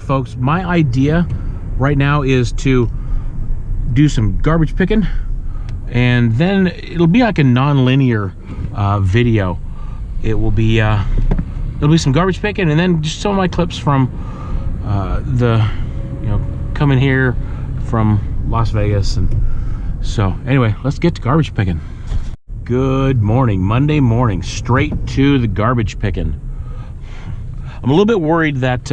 folks. My idea right now is to do some garbage picking, and then it'll be like a non-linear video. It'll be some garbage picking, and then just some of my clips from coming here from Las Vegas. And so anyway, let's get to garbage picking. Good morning, Monday morning, straight to the garbage picking. I'm a little bit worried that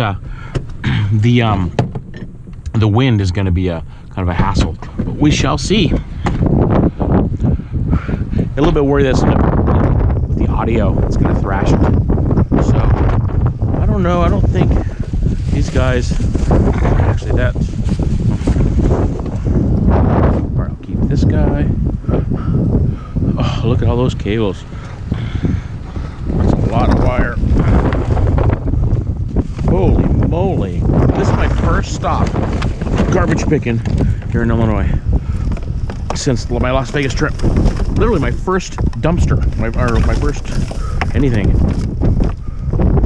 the wind is going to be a kind of a hassle, but we shall see. A little bit worried that with the audio, it's going to thrash it. So I don't know. I don't think these guys actually that. All right, I'll keep this guy. Oh, look at all those cables. That's a lot of wire. Holy moly. This is my first stop garbage picking here in Illinois since my Las Vegas trip. Literally my first dumpster, my first anything.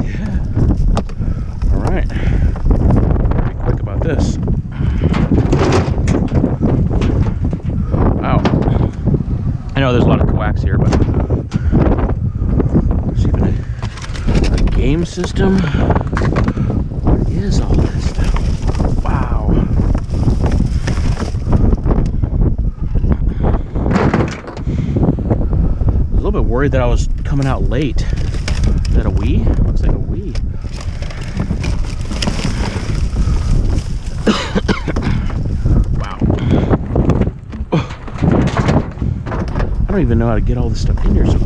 Yeah. All right. Pretty quick about this. Wow. I know there's a lot of coax here, but there's even a game system. What is all this stuff? Wow. I was a little bit worried that I was coming out late. Is that a Wii? Looks like a Wii. Wow. I don't even know how to get all this stuff in here. So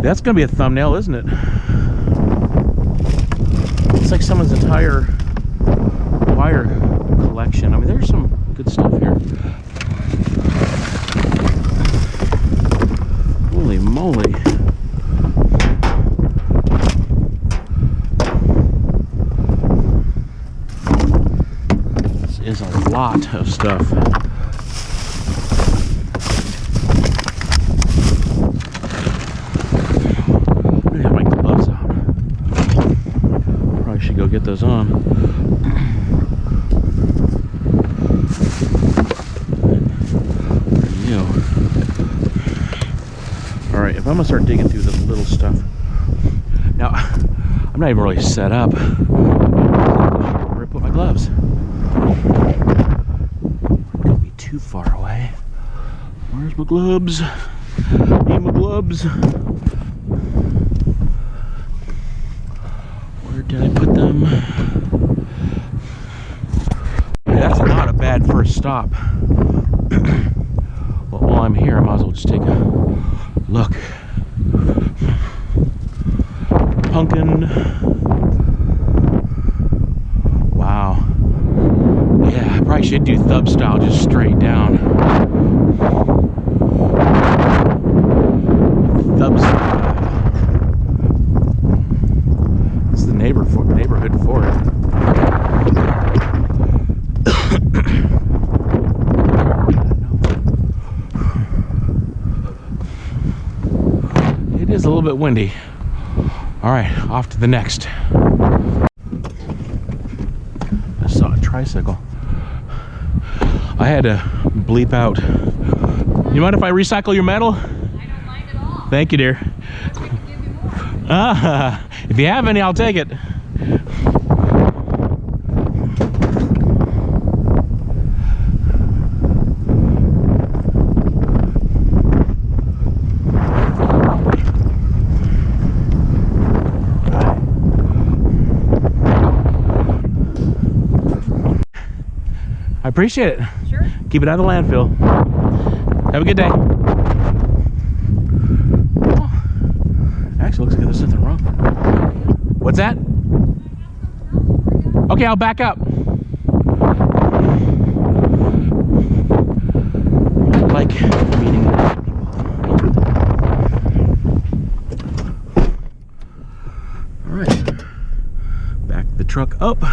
that's gonna be a thumbnail, isn't it? It's like someone's entire wire collection. I mean, there's some good stuff here. Holy moly. This is a lot of stuff. Go get those on. All right, if I'm gonna start digging through the little stuff now, I'm not even really set up. Where I put my gloves? Don't be too far away. Where's my gloves? Need my gloves. Did I put them? That's not a bad first stop. Well, while I'm here, I might as well just take a look. Pumpkin. Wow. Yeah, I probably should do thub style, just straight down. Thub style. Neighborhood for it. It is a little bit windy. All right, off to the next. I saw a tricycle. I had to bleep out. You mind if I recycle your metal? I don't mind at all. Thank you, dear. I can give you more. Ah, if you have any, I'll take it. I appreciate it. Sure. Keep it out of the landfill. Have a good day. Oh, actually, looks like there's something wrong. What's that? Okay, I'll back up. I like meeting people. All right. Back the truck up.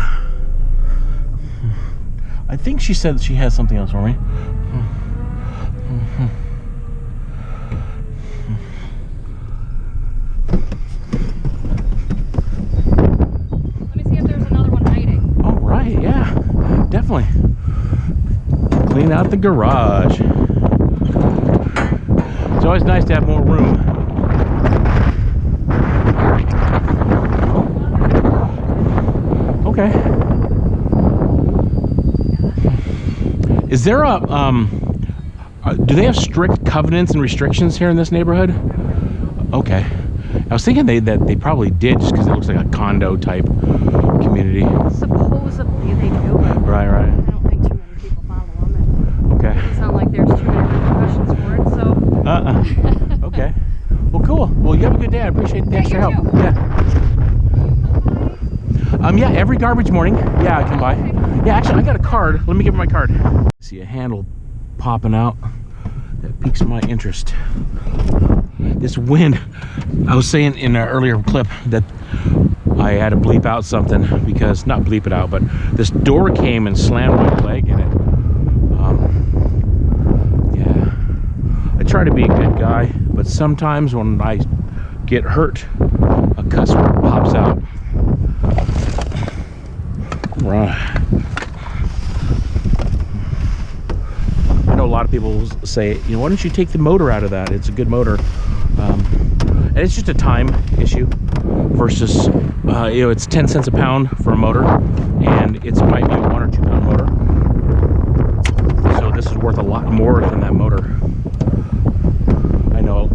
I think she said that she has something else for me. the garage. It's always nice to have more room. Okay. Is there a do they have strict covenants and restrictions here in this neighborhood? Okay. I was thinking that they probably did, just because it looks like a condo type community. Supposedly they do, but Right. I don't think too many people follow them. And Okay. it doesn't sound like there's too many repercussions for it, so. Okay. Well, cool. Well, you have a good day. I appreciate the extra help. you too. Yeah. Yeah, every garbage morning. Yeah, I come by. Yeah, actually, I got a card. Let me give her my card. See a handle popping out. That piques my interest. This wind, I was saying in an earlier clip that I had to bleep out something because, not bleep it out, but this door came and slammed my leg in it. Yeah, I try to be a good guy, but sometimes when I get hurt, a cuss word pops out. Right. I know a lot of people say, you know, why don't you take the motor out of that? It's a good motor. And it's just a time issue versus, you know, it's 10 cents a pound for a motor, and it might be a 1 or 2 pound motor. So this is worth a lot more than that motor. I know,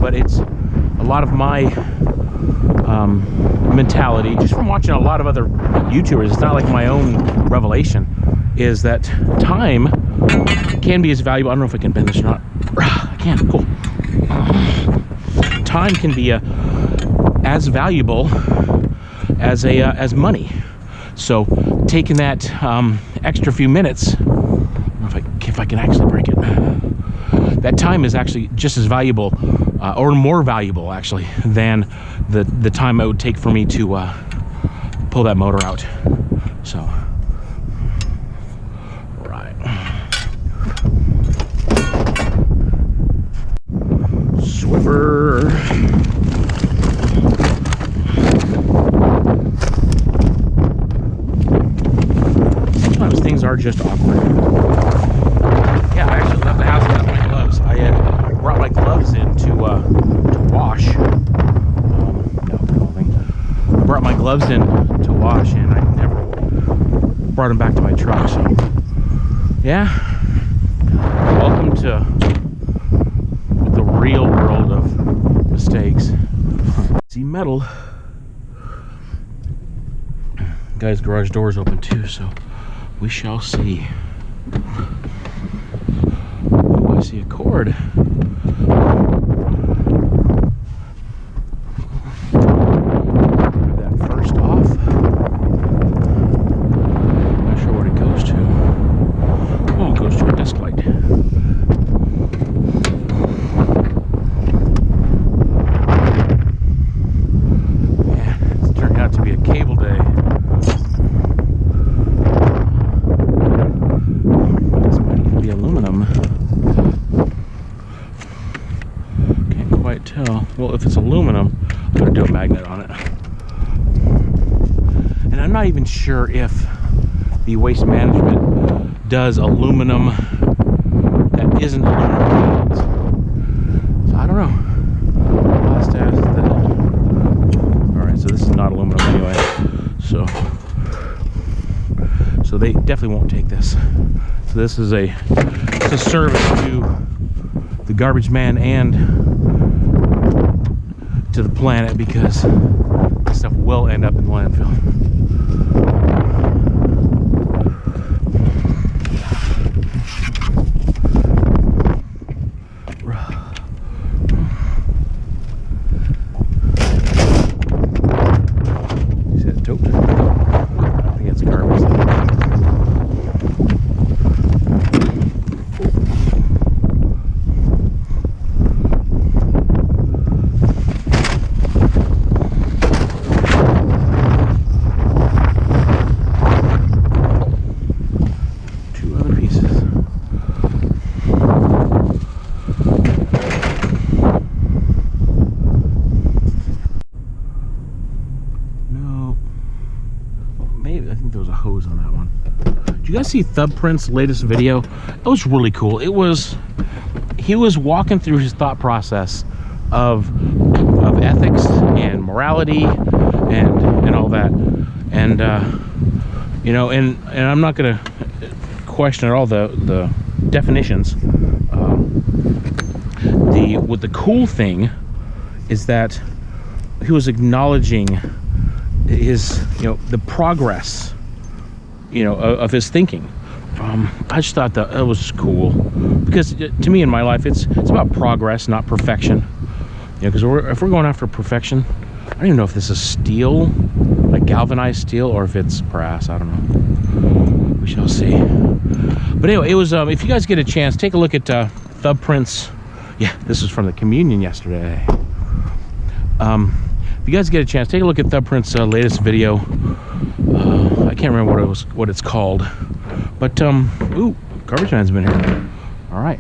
but it's a lot of my mentality, just from watching a lot of other YouTubers. It's not like my own revelation, is that time can be as valuable. I don't know if I can bend this or not. I can. Cool. Time can be as valuable as money. So taking that extra few minutes, I don't know if I can actually break it. That time is actually just as valuable, or more valuable actually, than the time it would take for me to pull that motor out. So, right. Swiffer. Sometimes things are just awkward. Yeah, I actually left the house without my gloves. I had brought my gloves in to wash. I brought my gloves in to wash, and I never brought them back to my truck. So, yeah. Welcome to the real world of mistakes. See metal. Guy's garage door is open too, so we shall see. Oh, I see a cord. Grab that first off. Not sure what it goes to. Oh, it goes to a desk light. Yeah, it's turning out to be a cable day. This might even be aluminum. Can't quite tell. Well, if it's aluminum, I'm going to do a magnet on it. And I'm not even sure if the Waste Management does aluminum that isn't aluminum. So I don't know. I'll have to ask that. Alright, so this is not aluminum anyway. So they definitely won't take this. So this is a service to the garbage man and to the planet, because this stuff will end up in the landfill. See that tote? I think it's garbage. Maybe, I think there was a hose on that one. Did you guys see Thumbprint's latest video? It was really cool. He was walking through his thought process of ethics and morality and all that. And you know, and I'm not gonna question at all the definitions. The cool thing is that he was acknowledging his, you know, the progress, you know, of his thinking. I just thought that it was cool, because to me in my life it's about progress, not perfection. You know, because if we're going after perfection, I don't even know if this is steel, like galvanized steel, or if it's brass. I don't know. We shall see. But anyway, it was. If you guys get a chance, take a look at Thumbprint's. Yeah, this was from the communion yesterday. If you guys get a chance, take a look at Thumbprint's latest video. I can't remember what it's called, but ooh, garbage man's been here. All right,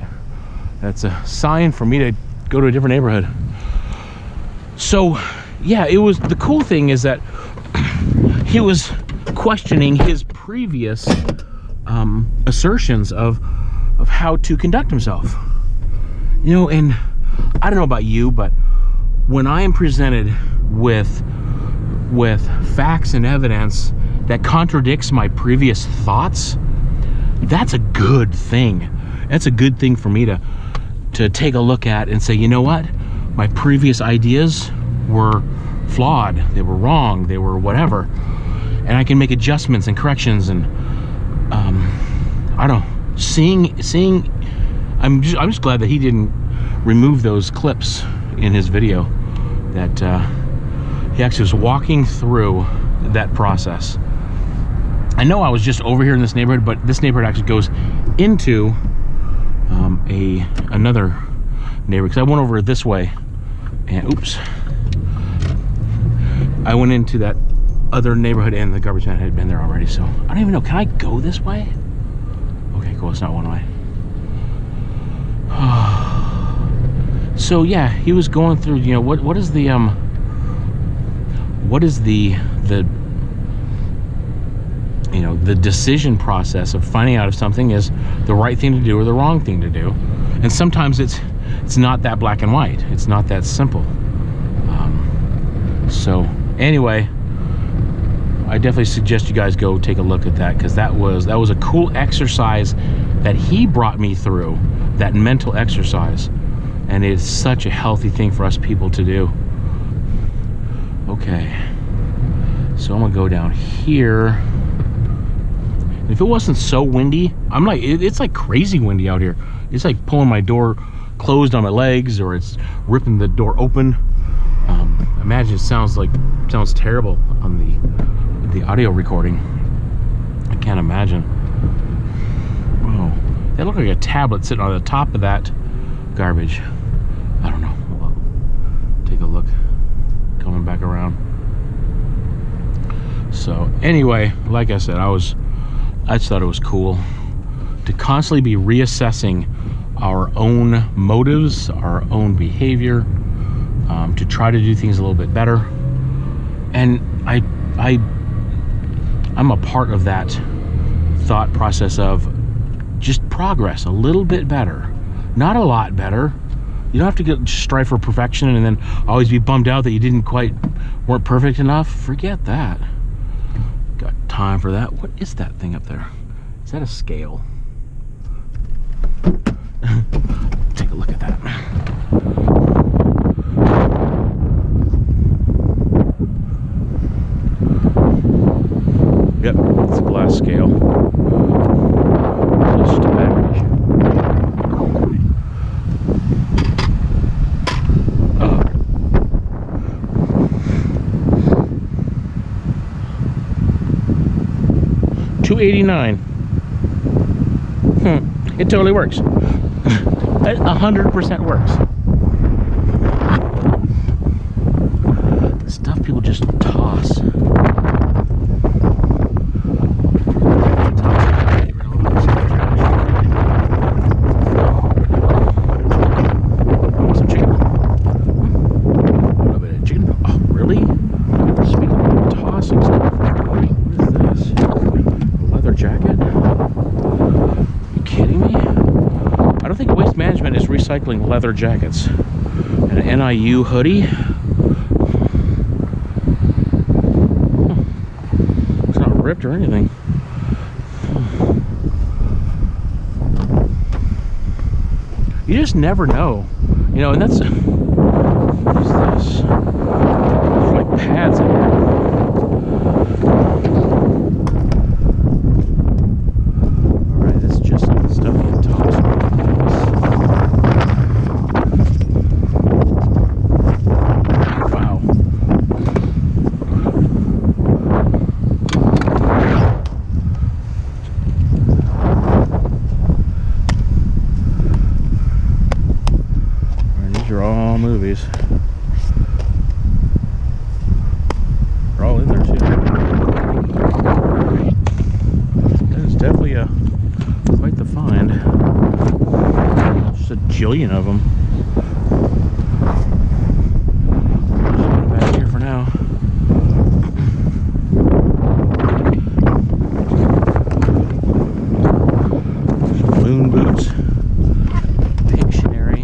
that's a sign for me to go to a different neighborhood. So yeah, it was, the cool thing is that he was questioning his previous assertions of how to conduct himself. You know, and I don't know about you, but when I am presented with facts and evidence that contradicts my previous thoughts, that's a good thing. That's a good thing for me to take a look at and say, you know what? My previous ideas were flawed. They were wrong. They were whatever. And I can make adjustments and corrections. And I don't know. Seeing, I'm just glad that he didn't remove those clips in his video. That he actually was walking through that process. I know I was just over here in this neighborhood, but this neighborhood actually goes into another neighborhood, because I went over this way, and oops, I went into that other neighborhood, and the garbage man had been there already. So I don't even know, can I go this way? Okay, cool, it's not one way. So yeah, he was going through, you know, what is the you know, the decision process of finding out if something is the right thing to do or the wrong thing to do. And sometimes it's not that black and white. It's not that simple. So anyway, I definitely suggest you guys go take a look at that, because that was a cool exercise that he brought me through, that mental exercise. And it's such a healthy thing for us people to do. Okay, so I'm gonna go down here. If it wasn't so windy, I'm like, it's like crazy windy out here. It's like pulling my door closed on my legs, or it's ripping the door open. Imagine it sounds terrible on the audio recording. I can't imagine. Whoa, that looked like a tablet sitting on the top of that garbage. I don't know. Well, take a look. Coming back around. So anyway, like I said, I just thought it was cool to constantly be reassessing our own motives, our own behavior, to try to do things a little bit better. And I'm a part of that thought process of just progress a little bit better, not a lot better. You don't have to strive for perfection and then always be bummed out that you weren't perfect enough. Forget that. Got time for that. What is that thing up there? Is that a scale? Take a look at that. Yep, it's a glass scale. Just a battery issue. 289. It totally works. 100% works. The stuff people just toss. Want some chicken? A little bit of chicken. Oh, really? Speaking of tossing stuff, what is this? A leather jacket? recycling leather jackets. And an NIU hoodie. It's not ripped or anything. You just never know. You know, and that's... What is this? There's like pads in there. Alright, that's just some of the stuff you toss. Wow. Alright, these are all movies. They're all in there too. There's definitely quite the find. Just a jillion of them. Just put it back here for now. Some moon boots. Pictionary.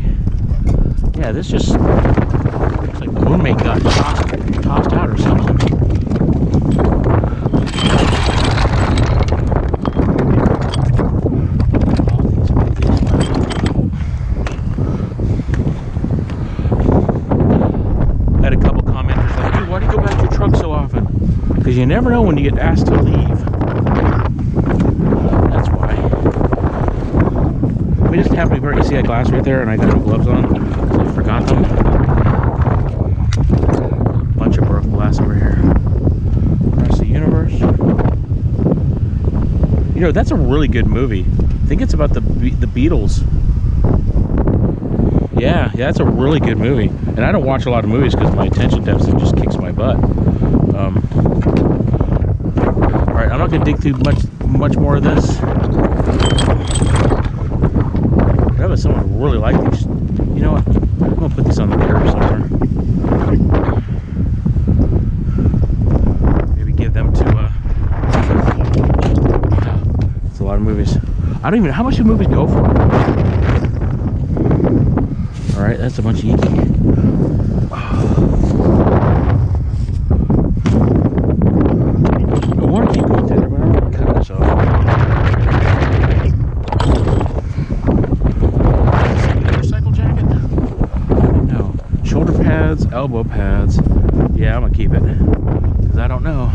Yeah, this just looks like the roommate got tossed out or something. Because you never know when you get asked to leave. That's why. We just happened to be, you see that glass right there, and I got no gloves on, so I forgot them. A bunch of broken glass over here. Across the universe. You know, that's a really good movie. I think it's about the Beatles. Yeah, that's a really good movie. And I don't watch a lot of movies because my attention deficit just kicks my butt. Alright, I'm not going to dig through much more of this. I bet someone would really like these. You know what? I'm going to put these on the curb somewhere. Maybe give them to, it's a lot of movies. I don't even know, how much do movies go for? Alright, that's a bunch of eating. Elbow pads. Yeah, I'm gonna keep it because I don't know.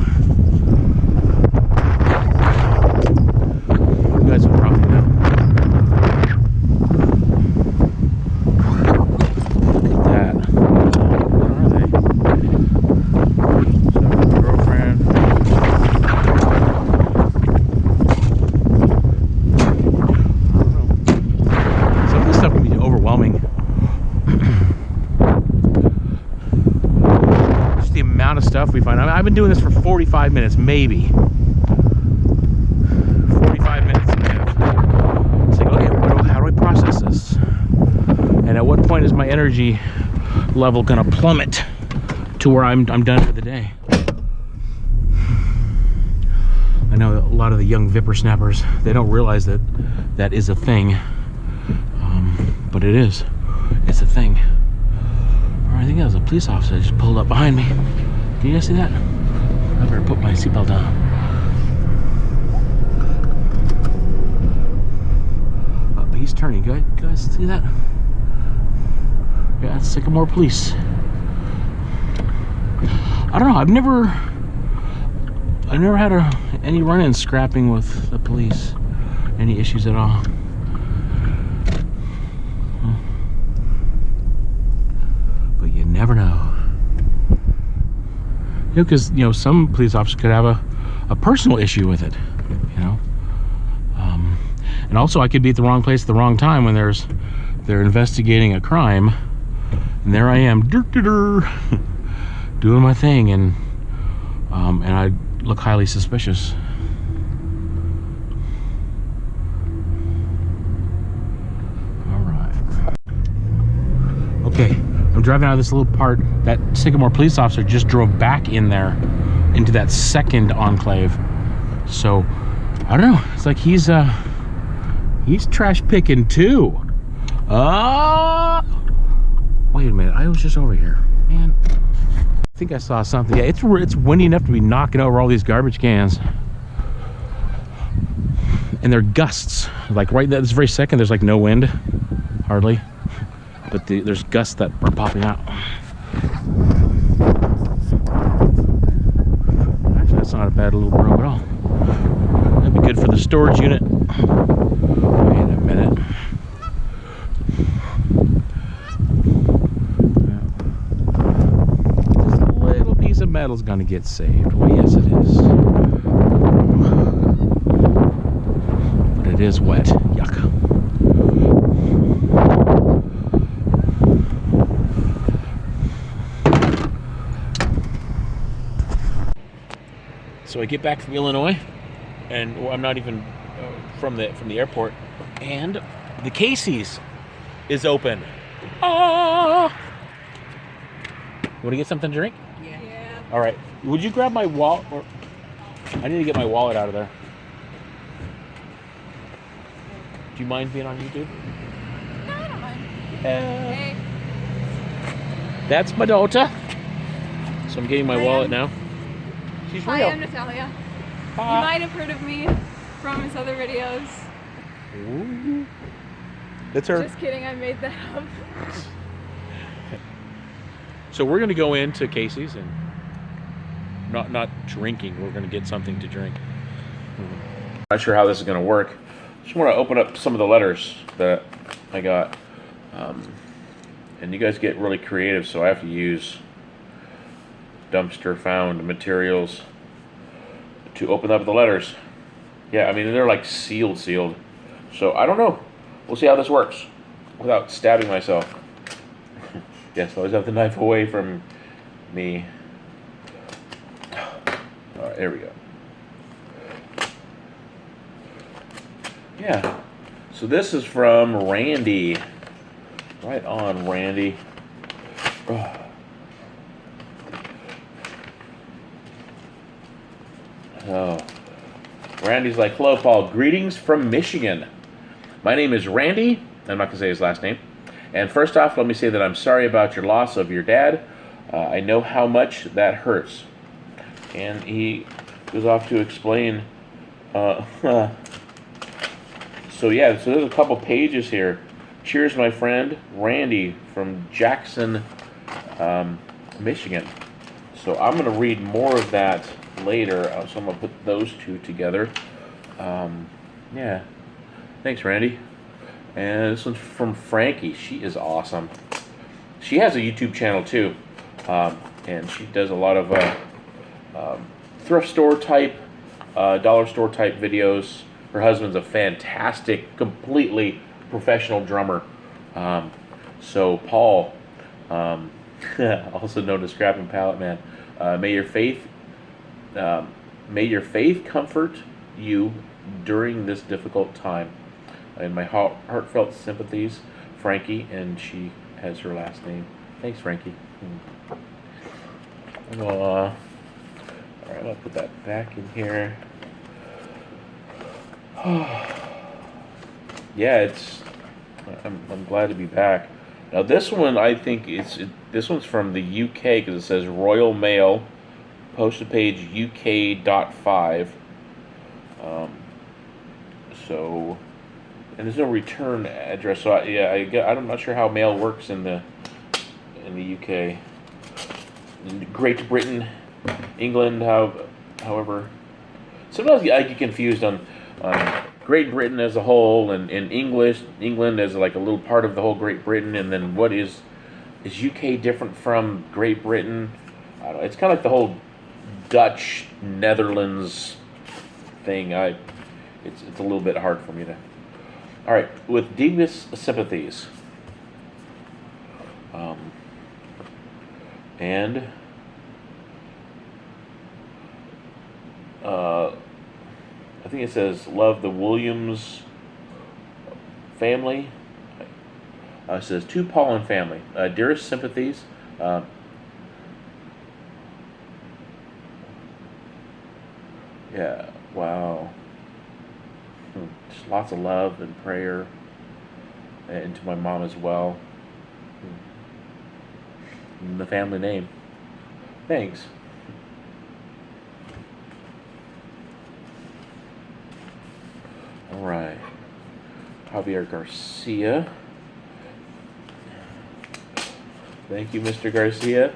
You guys will probably know. Look at that. What are they? So, girlfriend. I don't know. Some of this stuff can be overwhelming. The amount of stuff we find. I mean, I've been doing this for 45 minutes, maybe 45 minutes. It's like, okay, how do I process this? And at what point is my energy level gonna plummet to where I'm done for the day? I know a lot of the young whippersnappers, they don't realize that that is a thing, but it is. It's a thing. I think that was a police officer that just pulled up behind me. Can you guys see that? I better put my seatbelt on. Oh, but he's turning. You guys see that? Yeah, that's Sycamore Police. I don't know. I've never had any run-ins scrapping with the police. Any issues at all. You never know. You know, because, you know, some police officers could have a personal issue with it, you know. And also I could be at the wrong place at the wrong time when they're investigating a crime, and there I am doing my thing, and I look highly suspicious. All right. Okay. I'm driving out of this little part. That Sycamore police officer just drove back in there into that second enclave. So I don't know. It's like he's trash picking too. Wait a minute. I was just over here. Man, I think I saw something. Yeah, it's windy enough to be knocking over all these garbage cans. And they're gusts. Like right this very second, there's like no wind. Hardly. But there's gusts that are popping out. Actually, that's not a bad little broom at all. That'd be good for the storage unit. Wait a minute. Just a little piece of metal's gonna get saved. Well, yes, it is. But it is wet. Yuck. So I get back from Illinois, and I'm not even from the airport, and the Casey's is open. Ah! Want to get something to drink? Yeah. All right. Would you grab my wallet? Or I need to get my wallet out of there. Do you mind being on YouTube? No, I don't mind. Hey. That's my daughter. So I'm getting my wallet now. She's Hi, real. I'm Natalia. Hi. You might have heard of me from his other videos. Ooh. That's her. Just kidding, I made that up. So we're gonna go into Casey's and not drinking. We're gonna get something to drink. Not sure how this is gonna work. Just want to open up some of the letters that I got, and you guys get really creative. So I have to use dumpster found materials to open up the letters. Yeah, I mean they're like sealed. So I don't know. We'll see how this works without stabbing myself. Yes, always have the knife away from me. All right, there we go. Yeah. So this is from Randy. Right on, Randy. Oh. Oh. Randy's like, hello, Paul. Greetings from Michigan. My name is Randy. I'm not going to say his last name. And first off, let me say that I'm sorry about your loss of your dad. I know how much that hurts. And he goes off to explain. So yeah, so there's a couple pages here. Cheers, my friend, Randy from Jackson, Michigan. So I'm going to read more of that later. So I'm going to put those two together. Yeah. Thanks, Randy. And this one's from Frankie. She is awesome. She has a YouTube channel too. And she does a lot of thrift store type, dollar store type videos. Her husband's a fantastic, completely professional drummer. So Paul, also known as Scrapping Pallet Man, may your faith comfort you during this difficult time. And my heartfelt sympathies, Frankie, and she has her last name. Thanks, Frankie. Well, all right, I'll put that back in here. Yeah, I'm glad to be back. Now this one, I think this one's from the UK because it says Royal Mail, postal page UK.5. So, and there's no return address. So I'm not sure how mail works in the UK. In Great Britain, England, however, sometimes I get confused on Great Britain as a whole, and England as like a little part of the whole Great Britain, and then what is UK different from Great Britain? I don't know. It's kind of like the whole Dutch Netherlands thing. It's a little bit hard for me to. All right, with deepest sympathies, and I think it says love the Williams family. It says to Paul and family, dearest sympathies. Yeah, wow. Just lots of love and prayer. and to my mom as well. And the family name. Thanks. All right. Javier Garcia. Thank you, Mr. Garcia.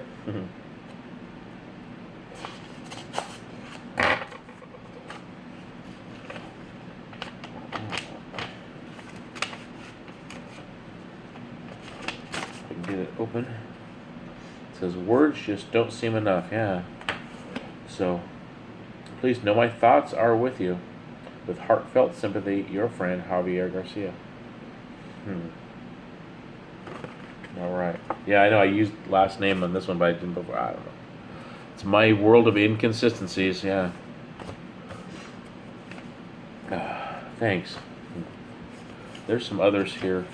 Get it open. It says words just don't seem enough. Yeah. So please know my thoughts are with you. With heartfelt sympathy, your friend Javier Garcia. All right. Yeah, I know I used last name on this one, but I didn't before. I don't know. It's my world of inconsistencies. Yeah. Thanks. There's some others here.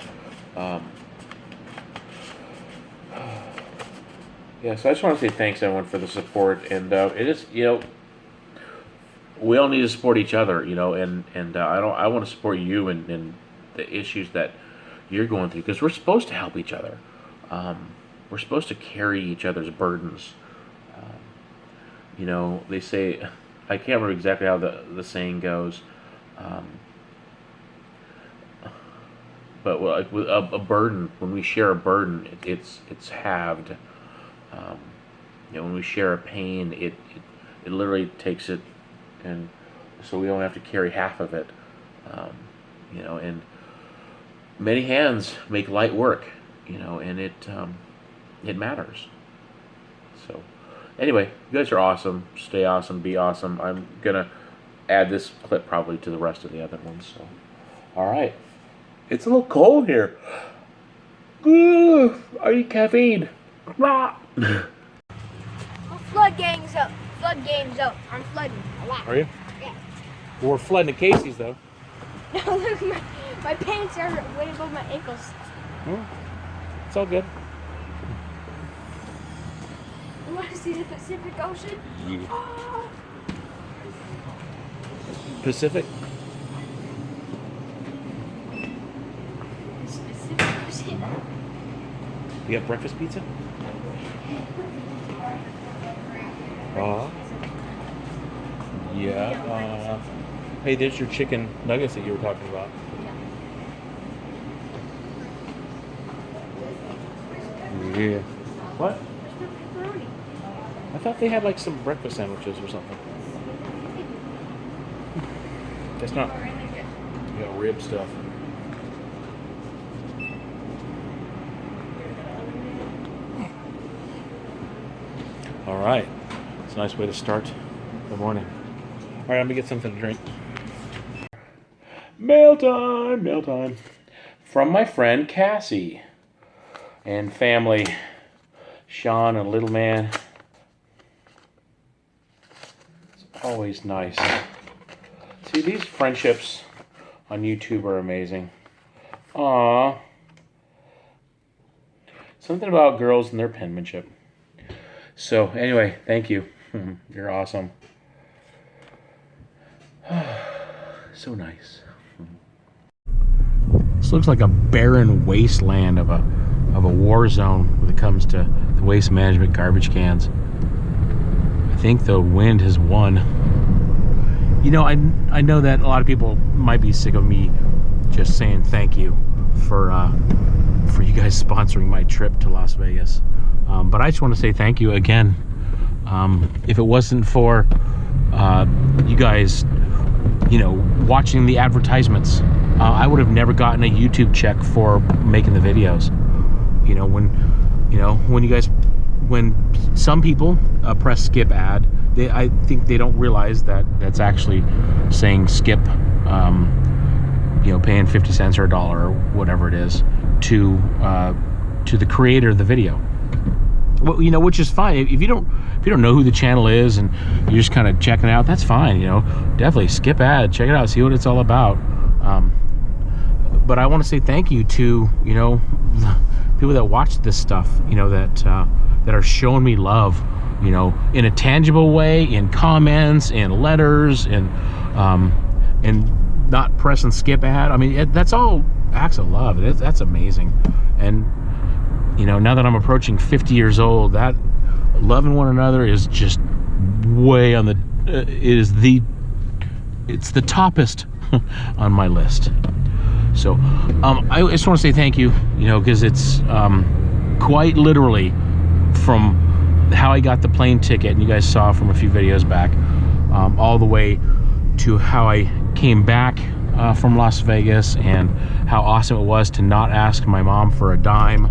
Yeah, so I just want to say thanks everyone for the support, and it is, we all need to support each other, and I want to support you in the issues that you're going through, because we're supposed to help each other. We're supposed to carry each other's burdens. They say, I can't remember exactly how the saying goes, but like with a burden, when we share a burden, it's halved. When we share a pain, it literally takes it, and so we don't have to carry half of it. And many hands make light work, and it matters. So anyway, you guys are awesome. Stay awesome. Be awesome. I'm gonna add this clip probably to the rest of the other ones. So, all right. It's a little cold here. Ooh, I need caffeine. Well, flood game's up. Flood game's up. I'm flooding a lot. Are you? Yeah. Well, we're flooding at Casey's though. No, look, my pants are way above my ankles. It's all good. You want to see the Pacific Ocean? Yeah. Oh. Pacific. Pacific Ocean. You got breakfast pizza? Yeah. Hey, there's your chicken nuggets that you were talking about. Yeah. What? I thought they had like some breakfast sandwiches or something. That's not. You got rib stuff. All right. It's a nice way to start the morning. All right, I'm gonna get something to drink. Mail time, mail time. From my friend Cassie and family, Sean and little man. It's always nice. See, these friendships on YouTube are amazing. Aww. Something about girls and their penmanship. So, anyway, thank you. You're awesome. So nice. This looks like a barren wasteland of a war zone when it comes to the waste management garbage cans. I think the wind has won. I know that a lot of people might be sick of me just saying thank you for you guys sponsoring my trip to Las Vegas. But I just want to say thank you again. If it wasn't for you guys, watching the advertisements, I would have never gotten a YouTube check for making the videos. When some people press skip ad, I think they don't realize that that's actually saying skip, paying 50 cents or $1 or whatever it is to the creator of the video. Well, which is fine. If you don't know who the channel is and you're just kind of checking it out, that's fine. Definitely skip ad, check it out, see what it's all about. But I want to say thank you to people that watch this stuff. That are showing me love. In a tangible way, in comments, in letters, and not pressing skip ad. I mean, that's all acts of love. That's amazing. And you know, now that I'm approaching 50 years old, that loving one another is just way on the it's the toppest on my list. So I just want to say thank you, you know, because it's quite literally from how I got the plane ticket, and you guys saw from a few videos back, all the way to how I came back from Las Vegas, and how awesome it was to not ask my mom for a dime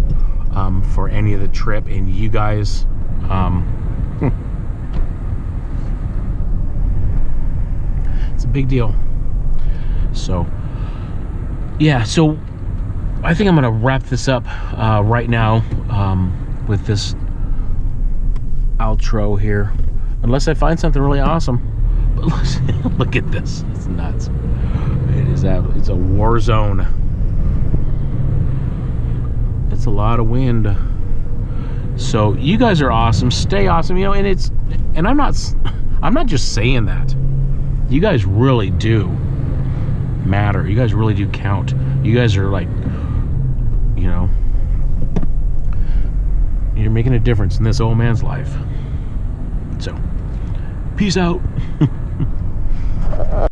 for any of the trip. And you guys, it's a big deal. So yeah, so I think I'm gonna wrap this up right now with this outro here, unless I find something really awesome. But look at this, it's nuts. It's a war zone. It's a lot of wind. So you guys are awesome. Stay awesome, you know. And I'm not just saying that. You guys really do matter. You guys really do count. You guys are like, you know, you're making a difference in this old man's life. So peace out.